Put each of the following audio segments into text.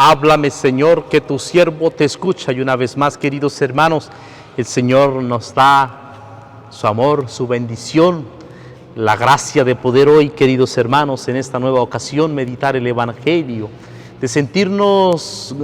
Háblame, Señor, que tu siervo te escucha. Y una vez más, queridos hermanos, el Señor nos da su amor, su bendición, la gracia de poder hoy, queridos hermanos, en esta nueva ocasión, meditar el Evangelio, de sentirnos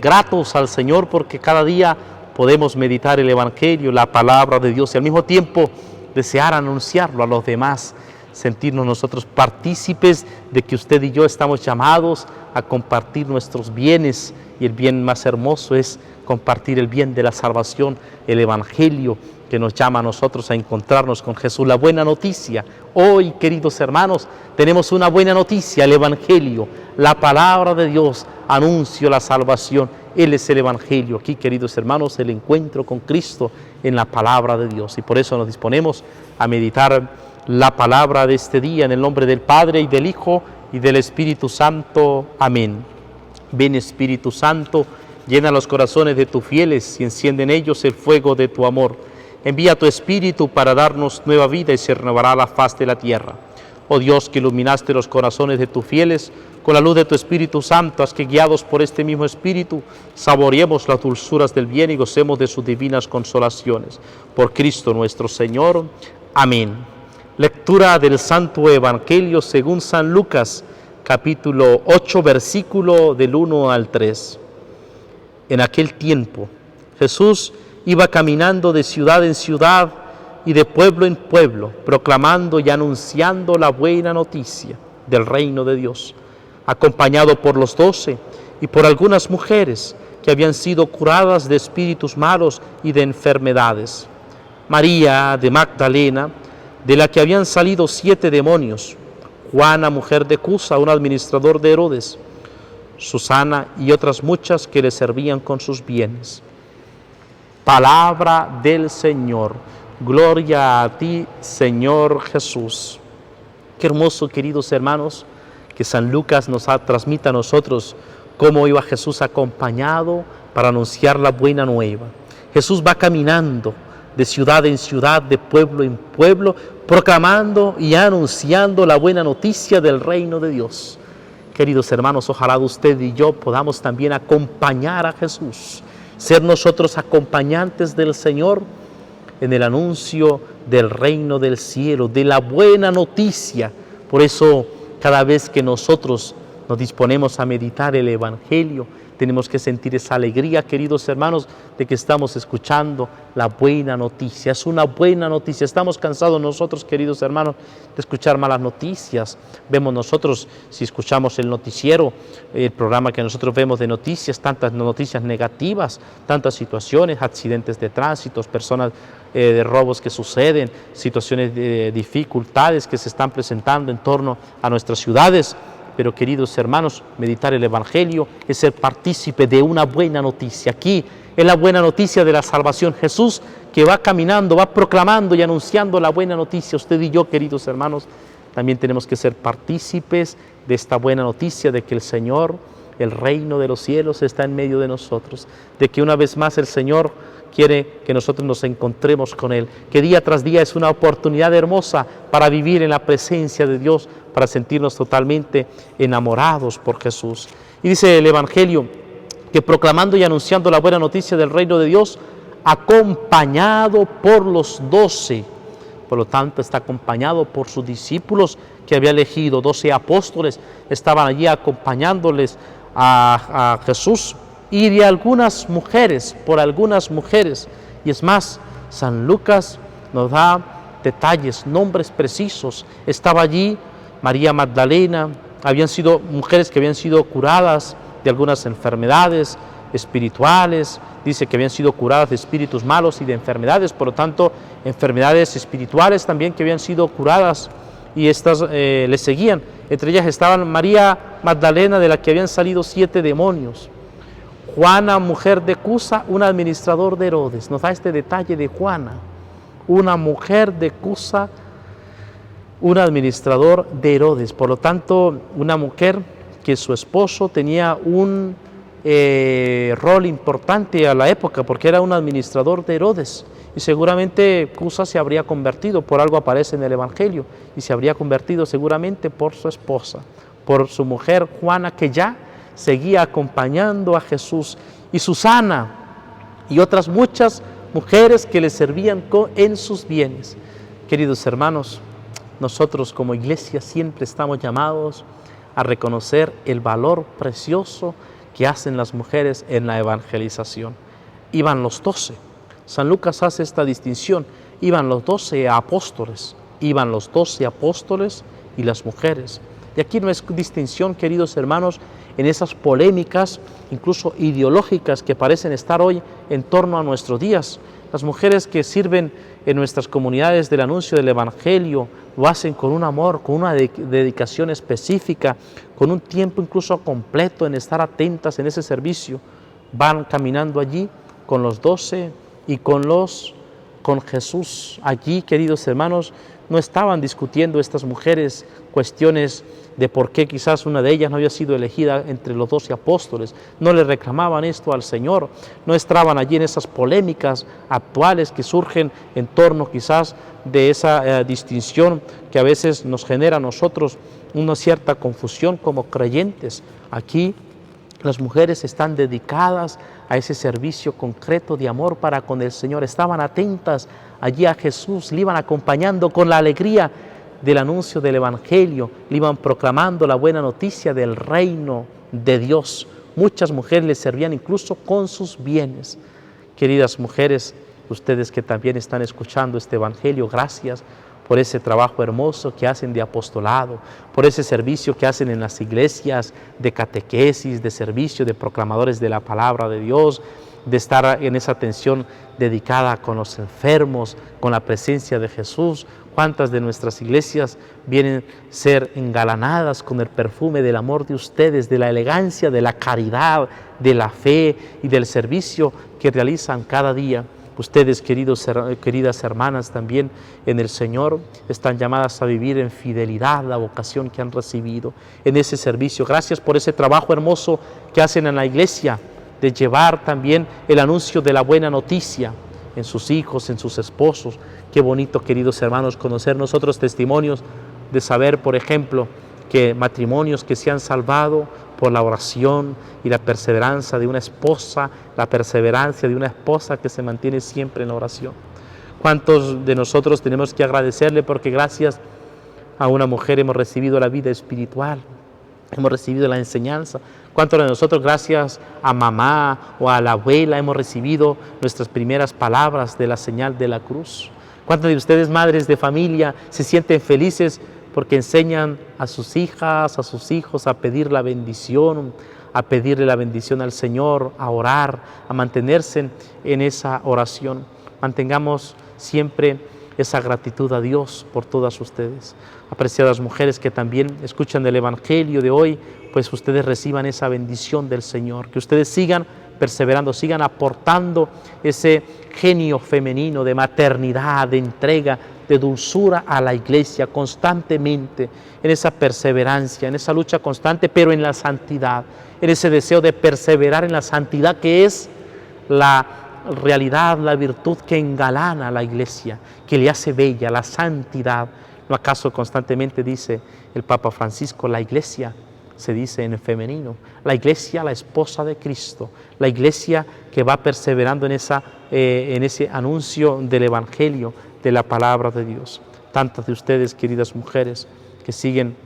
gratos al Señor porque cada día podemos meditar el Evangelio, la palabra de Dios, y al mismo tiempo desear anunciarlo a los demás, sentirnos nosotros partícipes de que usted y yo estamos llamados a compartir nuestros bienes, y el bien más hermoso es compartir el bien de la salvación, el Evangelio que nos llama a nosotros a encontrarnos con Jesús. La buena noticia, hoy, queridos hermanos, tenemos una buena noticia, el Evangelio, la palabra de Dios, anuncio la salvación. Él es el Evangelio. Aquí, queridos hermanos, el encuentro con Cristo en la palabra de Dios. Y por eso nos disponemos a meditar la palabra de este día en el nombre del Padre y del Hijo y del Espíritu Santo. Amén. Ven, Espíritu Santo, llena los corazones de tus fieles y enciende en ellos el fuego de tu amor. Envía tu Espíritu para darnos nueva vida y se renovará la faz de la tierra. Oh Dios, que iluminaste los corazones de tus fieles con la luz de tu Espíritu Santo, haz que guiados por este mismo Espíritu saboreemos las dulzuras del bien y gocemos de sus divinas consolaciones. Por Cristo nuestro Señor. Amén. Lectura del Santo Evangelio según San Lucas, capítulo 8, versículo del 1 al 3. En aquel tiempo, Jesús iba caminando de ciudad en ciudad y de pueblo en pueblo, proclamando y anunciando la buena noticia del reino de Dios, acompañado por los 12 y por algunas mujeres que habían sido curadas de espíritus malos y de enfermedades. María de Magdalena, de la que habían salido 7 demonios, Juana, mujer de Cusa, un administrador de Herodes, Susana y otras muchas que le servían con sus bienes. Palabra del Señor. Gloria a ti, Señor Jesús. Qué hermoso, queridos hermanos, que San Lucas nos transmita a nosotros cómo iba Jesús acompañado para anunciar la buena nueva. Jesús va caminando de ciudad en ciudad, de pueblo en pueblo, proclamando y anunciando la buena noticia del reino de Dios. Queridos hermanos, ojalá usted y yo podamos también acompañar a Jesús, ser nosotros acompañantes del Señor en el anuncio del reino del cielo, de la buena noticia. Por eso, cada vez que nosotros nos disponemos a meditar el Evangelio, tenemos que sentir esa alegría, queridos hermanos, de que estamos escuchando la buena noticia. Es una buena noticia. Estamos cansados nosotros, queridos hermanos, de escuchar malas noticias. Vemos nosotros, si escuchamos el noticiero, el programa que nosotros vemos de noticias, tantas noticias negativas, tantas situaciones, accidentes de tránsito, personas de robos que suceden, situaciones de dificultades que se están presentando en torno a nuestras ciudades. Pero, queridos hermanos, meditar el Evangelio es ser partícipe de una buena noticia. Aquí es la buena noticia de la salvación. Jesús, que va caminando, va proclamando y anunciando la buena noticia. Usted y yo, queridos hermanos, también tenemos que ser partícipes de esta buena noticia de que el Señor, el reino de los cielos, está en medio de nosotros. De que una vez más el Señor quiere que nosotros nos encontremos con Él, que día tras día es una oportunidad hermosa para vivir en la presencia de Dios, para sentirnos totalmente enamorados por Jesús. Y dice el Evangelio que proclamando y anunciando la buena noticia del reino de Dios, acompañado por los 12, por lo tanto está acompañado por sus discípulos que había elegido, 12 apóstoles estaban allí acompañándoles a Jesús, y de algunas mujeres, por algunas mujeres. Y es más, San Lucas nos da detalles, nombres precisos. Estaba allí María Magdalena, habían sido mujeres que habían sido curadas de algunas enfermedades espirituales, dice que habían sido curadas de espíritus malos y de enfermedades, por lo tanto, enfermedades espirituales también que habían sido curadas, y estas le seguían. Entre ellas estaban María Magdalena, de la que habían salido 7 demonios. Juana, mujer de Cusa, un administrador de Herodes. Nos da este detalle de Juana, una mujer de Cusa, un administrador de Herodes. Por lo tanto, una mujer que su esposo tenía un rol importante a la época, porque era un administrador de Herodes. Y seguramente Cusa se habría convertido, por algo aparece en el Evangelio, y se habría convertido seguramente por su esposa, por su mujer Juana, que ya seguía acompañando a Jesús. Y Susana y otras muchas mujeres que le servían en sus bienes. Queridos hermanos, nosotros como iglesia siempre estamos llamados a reconocer el valor precioso que hacen las mujeres en la evangelización. Iban los 12. San Lucas hace esta distinción. Iban los 12 apóstoles. Iban los 12 apóstoles y las mujeres. Y aquí no es distinción, queridos hermanos, en esas polémicas, incluso ideológicas, que parecen estar hoy en torno a nuestros días. Las mujeres que sirven en nuestras comunidades del anuncio del Evangelio lo hacen con un amor, con una dedicación específica, con un tiempo incluso completo en estar atentas en ese servicio. Van caminando allí con los 12 y con Jesús. Allí, queridos hermanos, no estaban discutiendo estas mujeres cuestiones de por qué quizás una de ellas no había sido elegida entre los 12 apóstoles. No le reclamaban esto al Señor, no estaban allí en esas polémicas actuales que surgen en torno quizás de esa distinción que a veces nos genera a nosotros una cierta confusión como creyentes. Aquí las mujeres están dedicadas a ese servicio concreto de amor para con el Señor. Estaban atentas allí a Jesús, le iban acompañando con la alegría del anuncio del Evangelio, le iban proclamando la buena noticia del reino de Dios. Muchas mujeres le servían incluso con sus bienes. Queridas mujeres, ustedes que también están escuchando este Evangelio, gracias por ese trabajo hermoso que hacen de apostolado, por ese servicio que hacen en las iglesias de catequesis, de servicio de proclamadores de la palabra de Dios, de estar en esa atención dedicada con los enfermos, con la presencia de Jesús. ¿Cuántas de nuestras iglesias vienen a ser engalanadas con el perfume del amor de ustedes, de la elegancia, de la caridad, de la fe y del servicio que realizan cada día? Ustedes, queridas hermanas, también en el Señor, están llamadas a vivir en fidelidad la vocación que han recibido en ese servicio. Gracias por ese trabajo hermoso que hacen en la iglesia, de llevar también el anuncio de la buena noticia en sus hijos, en sus esposos. Qué bonito, queridos hermanos, conocer nosotros testimonios de saber, por ejemplo, que matrimonios que se han salvado por la oración y la perseverancia de una esposa, que se mantiene siempre en la oración. ¿Cuántos de nosotros tenemos que agradecerle porque gracias a una mujer hemos recibido la vida espiritual, hemos recibido la enseñanza? ¿Cuántos de nosotros gracias a mamá o a la abuela hemos recibido nuestras primeras palabras de la señal de la cruz? ¿Cuántos de ustedes, madres de familia, se sienten felices porque enseñan a sus hijas, a sus hijos a pedir la bendición, a pedirle la bendición al Señor, a orar, a mantenerse en esa oración? Mantengamos siempre esa gratitud a Dios por todas ustedes. Apreciadas mujeres que también escuchan el Evangelio de hoy, pues ustedes reciban esa bendición del Señor, que ustedes sigan perseverando, sigan aportando ese genio femenino de maternidad, de entrega, de dulzura a la iglesia constantemente, en esa perseverancia, en esa lucha constante, pero en la santidad, en ese deseo de perseverar en la santidad que es la realidad, la virtud que engalana a la iglesia, que le hace bella, la santidad. ¿No acaso constantemente dice el Papa Francisco, la iglesia se dice en el femenino, la iglesia, la esposa de Cristo, la iglesia que va perseverando en ese anuncio del Evangelio, de la palabra de Dios? Tantas de ustedes, queridas mujeres, que siguen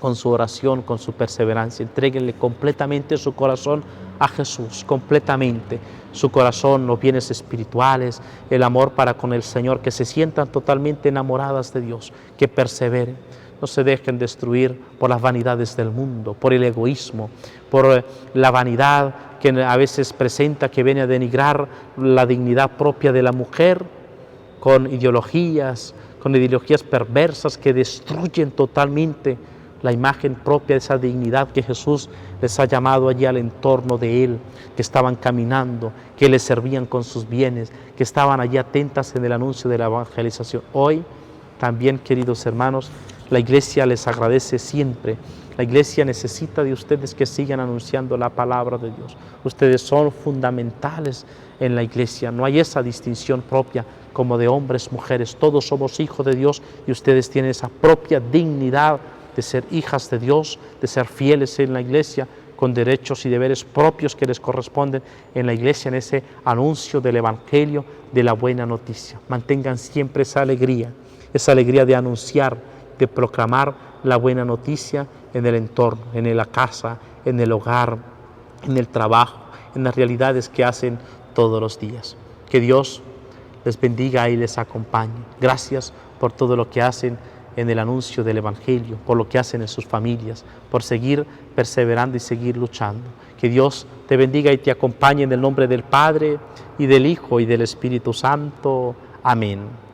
con su oración, con su perseverancia, entréguenle completamente su corazón a Jesús, completamente su corazón, los bienes espirituales, el amor para con el Señor, que se sientan totalmente enamoradas de Dios, que perseveren. No se dejen destruir por las vanidades del mundo, por el egoísmo, por la vanidad que a veces presenta, que viene a denigrar la dignidad propia de la mujer, con ideologías perversas que destruyen totalmente la imagen propia de esa dignidad que Jesús les ha llamado allí al entorno de Él, que estaban caminando, que les servían con sus bienes, que estaban allí atentas en el anuncio de la evangelización. Hoy también, queridos hermanos, la iglesia les agradece siempre. La iglesia necesita de ustedes que sigan anunciando la palabra de Dios. Ustedes son fundamentales en la iglesia. No hay esa distinción propia como de hombres, mujeres. Todos somos hijos de Dios y ustedes tienen esa propia dignidad de ser hijas de Dios, de ser fieles en la iglesia, con derechos y deberes propios que les corresponden en la iglesia, en ese anuncio del Evangelio, de la buena noticia. Mantengan siempre esa alegría de anunciar, de proclamar la buena noticia en el entorno, en la casa, en el hogar, en el trabajo, en las realidades que hacen todos los días. Que Dios les bendiga y les acompañe. Gracias por todo lo que hacen en el anuncio del Evangelio, por lo que hacen en sus familias, por seguir perseverando y seguir luchando. Que Dios te bendiga y te acompañe en el nombre del Padre, y del Hijo, y del Espíritu Santo. Amén.